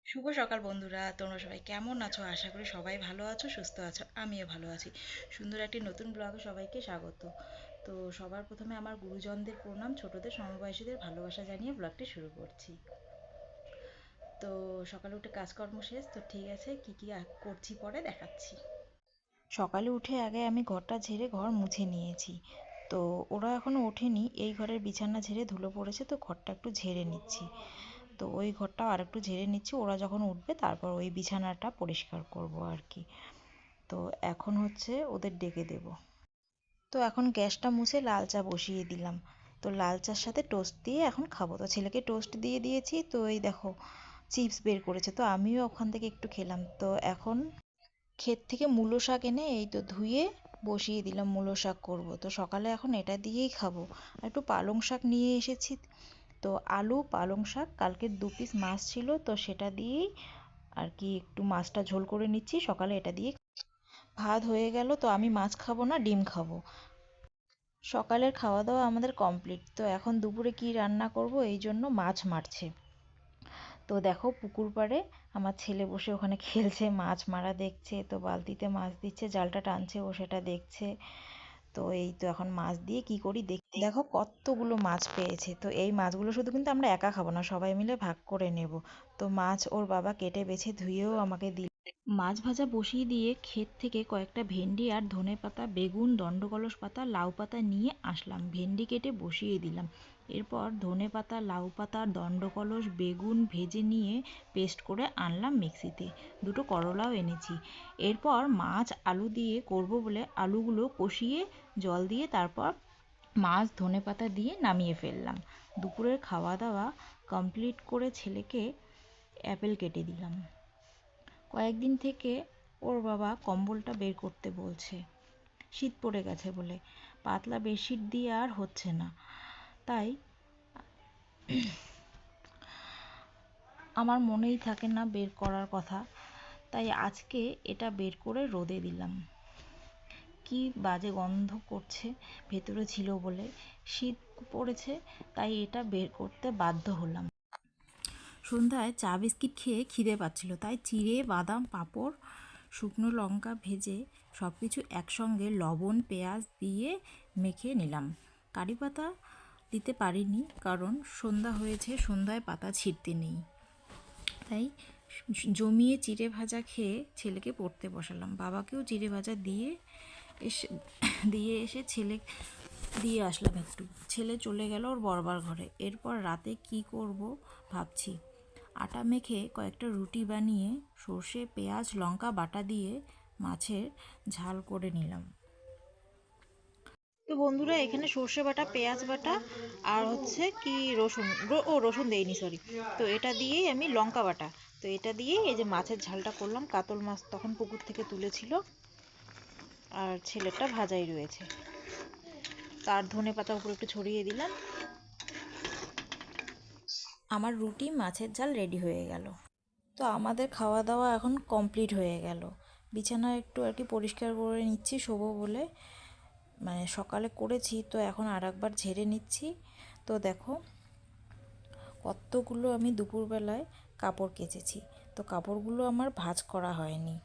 শুভ সকাল বন্ধুরা, তোমরা সবাই কেমন আছো? আশা করি সবাই ভালো আছো, সুস্থ আছো। আমিও ভালো আছি। সুন্দর একটি নতুন ব্লগে সবাইকে স্বাগত। তো সবার প্রথমে আমার গুরুজনদের প্রণাম, ছোটদের সমবয়সীদের ভালোবাসা জানিয়ে ব্লগটি শুরু করছি। তো সকালে উঠে কাজকর্ম শেষ, তো ঠিক আছে, কি কি করছি পরে দেখাচ্ছি। সকালে উঠে আগে আমি ঘরটা ঝেড়ে ঘর মুছে নিয়েছি। তো ওরা এখনো ওঠেনি, এই ঘরের বিছানা ঝেড়ে ধুলো পড়েছে, তো ঘরটা একটু ঝেড়ে নিচ্ছি। তো ওই ঘরটাও আর একটু ঝেড়ে নিচ্ছি, ওরা যখন উঠবে তারপর ওই বিছানাটা পরিষ্কার করব আর কি। তো এখন হচ্ছে ওদের ডেকে দেব। তো এখন গ্যাসটা মুছে লাল চা বসিয়ে দিলাম। তো লাল চার সাথে টোস্ট দিয়ে এখন খাবো। তো ছেলেকে টোস্ট দিয়ে দিয়েছি, তো এই দেখো চিপস বের করেছে, তো আমিও ওখান থেকে একটু খেলাম। তো এখন ক্ষেত থেকে মূলো শাক এনে এই তো ধুয়ে বসিয়ে দিলাম, মূলো শাক করবো। তো সকালে এখন এটা দিয়েই খাবো। আর একটু পালং শাক নিয়ে এসেছি। তো আলু পালং শাক, কালকের 2 পিস মাছ ছিল, তো সেটা দিয়েই আর কি একটু মাছটা ঝোল করে নিচ্ছি। সকালে এটা দিয়ে ভাত হয়ে গেল। তো আমি মাছ খাবো না, ডিম খাবো। সকালের খাওয়া দাওয়া আমাদের কমপ্লিট। তো এখন দুপুরে কি রান্না করব, এই জন্য মাছ মারছে। তো দেখো পুকুর পাড়ে আমার ছেলে বসে ওখানে খেলছে, মাছ মারা দেখছে। তো বালতিতে মাছ দিচ্ছে, জালটা টানছে, ও সেটা দেখছে। তো এই তো এখন মাছ দিয়ে কি করি দেখো কতগুলো মাছ পেয়েছে। তো এই মাছগুলো শুধু কিন্তু আমরা একা খাবো না, সবাই মিলে ভাগ করে নেব। তো মাছ ওর বাবা কেটে বেছে ধুয়েও আমাকে দিল। মাছ ভাজা বসিয়ে দিয়ে ক্ষেত থেকে কয়েকটা ভেন্ডি আর ধনেপাতা, বেগুন, দণ্ডকলস পাতা, লাউ পাতা নিয়ে আসলাম। ভেন্ডি কেটে বসিয়ে দিলাম। এরপর ধনেপাতা, লাউ পাতা, দণ্ডকলস, বেগুন ভেজে নিয়ে পেস্ট করে আনলাম মিক্সিতে। দুটো করলাও এনেছি। এরপর মাছ আলু দিয়ে করব বলে আলুগুলো কষিয়ে জল দিয়ে তারপর মাছ ধনেপাতা দিয়ে নামিয়ে ফেললাম। দুপুরের খাওয়া দাওয়া কমপ্লিট করে ছেলেকে অ্যাপেল কেটে দিলাম। কয়েকদিন থেকে ওর বাবা কম্বলটা বের করতে বলছে, শীত পড়ে গেছে বলে। পাতলা বেডশিট দিয়ে আর হচ্ছে না, তাই আমার মনেই থাকে না বের করার কথা। তাই আজকে এটা বের করে রোদে দিলাম। কি বাজে গন্ধ করছে, ভেতরে ছিল বলে। শীত পড়েছে, তাই এটা বের করতে বাধ্য হলাম। সন্ধ্যায় চা বিস্কিট খেয়ে খিদে পাচ্ছিল, তাই চিড়ে বাদাম পাঁপড় শুকনো লঙ্কা ভেজে সব কিছু একসঙ্গে লবণ পেঁয়াজ দিয়ে মেখে নিলাম। কারি পাতা দিতে পারিনি, কারণ সন্ধ্যা হয়েছে, সন্ধ্যায় পাতা ছিঁড়তে নেই। তাই জমিয়ে চিড়ে ভাজা খেয়ে ছেলেকে পড়তে বসালাম। বাবাকেও চিড়ে ভাজা এসে দিয়ে এসে ছেলে দিয়ে আসলাম একটু। ছেলে চলে গেল ওর বড়বার ঘরে। এরপর রাতে কি করব ভাবছি। আটা মেখে কয়েকটা রুটি বানিয়ে সর্ষে পেঁয়াজ লঙ্কা বাটা দিয়ে মাছের ঝাল করে নিলাম। তো বন্ধুরা, এখানে সর্ষে বাটা, পেঁয়াজ বাটা আর হচ্ছে কি রসুন, রসুন দেইনি, সরি। তো এটা দিয়েই আমি লঙ্কা বাটা, তো এটা দিয়েই এই যে মাছের ঝালটা করলাম। কাতল মাছ তখন পুকুর থেকে তুলেছিল, আর ছেলেটা ভাজাই রয়েছে। তার ধনে পাতা উপরে একটু ছড়িয়ে দিলাম। আমার রুটি মাছের ঝাল রেডি হয়ে গেল। তো আমাদের খাওয়া দাওয়া এখন কমপ্লিট হয়ে গেল। বিছানা একটু আর কি পরিষ্কার করে নিচ্ছি শোবো বলে, মানে সকালে করেছি, তো এখন আর একবার ঝেড়ে নিচ্ছি। তো দেখো কতগুলো আমি দুপুরবেলায় কাপড় কেচেছি। তো কাপড়গুলো আমার ভাঁজ করা হয়নি।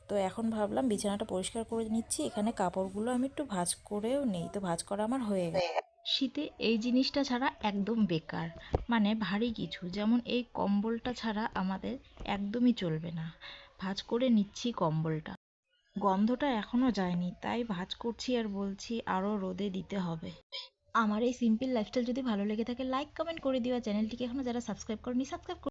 তো এখন ভাবলাম বিছানাটা পরিষ্কার করে নিচ্ছি, এখানে কাপড়গুলো আমি একটু ভাঁজ করেও নেই। তো ভাঁজ করা আমার হয়ে গেছে। শীতে এই জিনিসটা ছাড়া একদম বেকার, মানে ভারী কিছু, যেমন এই কম্বলটা ছাড়া আমাদের একদমই চলবে না। ভাঁজ করে নিচ্ছি কম্বলটা, গন্ধটা এখনো যায়নি, তাই ভাঁজ করছি আর বলছি আরও রোদে দিতে হবে। আমার এই সিম্পল লাইফস্টাইল যদি ভালো লেগে থাকে, লাইক কমেন্ট করে দিও। চ্যানেলটিকে এখনো যারা সাবস্ক্রাইব করেনি, সাবস্ক্রাইব